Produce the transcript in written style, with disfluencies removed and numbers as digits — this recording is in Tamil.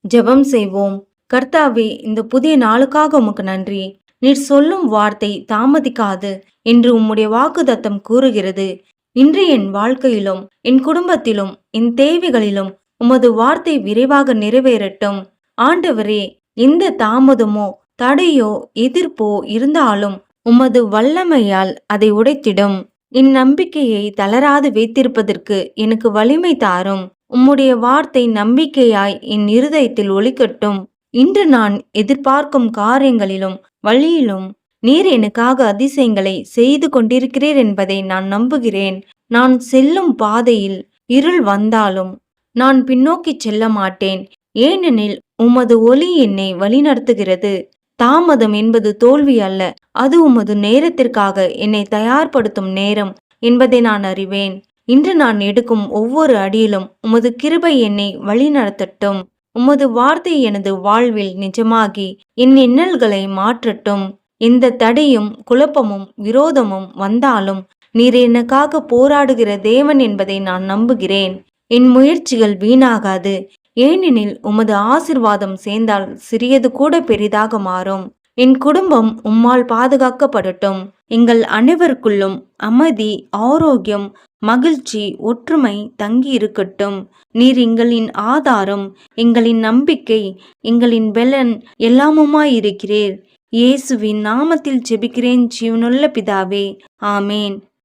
ஜெபம் செய்வோம். கர்த்தாவே, இந்த புதிய நாளுக்காக உமக்கு நன்றி. நீர் சொல்லும் வார்த்தை தாமதிக்காது என்று உம்முடைய வாக்குத்தத்தம் கூறுகிறது. இன்று என் வாழ்க்கையிலும் என் குடும்பத்திலும் என் தேவைகளிலும் உமது வார்த்தை விரைவாக நிறைவேறட்டும். ஆண்டவரே, எந்த தாமதமோ தடையோ எதிர்ப்போ இருந்தாலும் உமது வல்லமையால் அதை உடைத்திடும். என் நம்பிக்கையை தளராது வைத்திருப்பதற்கு எனக்கு வலிமை தாரும். உம்முடைய வார்த்தை நம்பிக்கையாய் என் இருதயத்தில் ஒலிக்கட்டும். இன்று நான் எதிர்பார்க்கும் காரியங்களிலும் வழியிலும் நீர் எனக்காக அதிசயங்களை செய்து கொண்டிருக்கிறீர் என்பதை நான் நம்புகிறேன். நான் செல்லும் பாதையில் இருள் வந்தாலும் நான் பின்னோக்கி செல்ல மாட்டேன். ஏனெனில் உமது ஒளி என்னை வழிநடத்துகிறது. தாமதம் என்பது தோல்வி அல்ல, அது உமது நேரத்திற்காக என்னை தயார்படுத்தும் நேரம் என்பதை நான் அறிவேன். இன்று நான் எடுக்கும் ஒவ்வொரு அடியிலும் உமது கிருபை என்னை வழிநடத்தட்டும். உமது வார்த்தை எனது வாழ்வில் நிஜமாகி என் எண்ணல்களை மாற்றட்டும். எந்த தடையும் குழப்பமும் விரோதமும் வந்தாலும் நீர் எனக்காக போராடுகிற தேவன் என்பதை நான் நம்புகிறேன். என் முயற்சிகள் வீணாகாது, ஏனெனில் உமது ஆசிர்வாதம் சேர்ந்தால் சிறியது கூட பெரிதாக மாறும். என் குடும்பம் உம்மால் பாதுகாக்கப்படட்டும். எங்கள் அனைவருக்குள்ளும் அமைதி, ஆரோக்கியம், மகிழ்ச்சி, ஒற்றுமை தங்கி இருக்கட்டும். நீர் எங்களின் ஆதாரம், எங்களின் நம்பிக்கை, எங்களின் பெலன் எல்லாமுமாயிருக்கிறீர். இயேசுவின் நாமத்தில் ஜெபிக்கிறேன் ஜீவனுள்ள பிதாவே, ஆமேன்.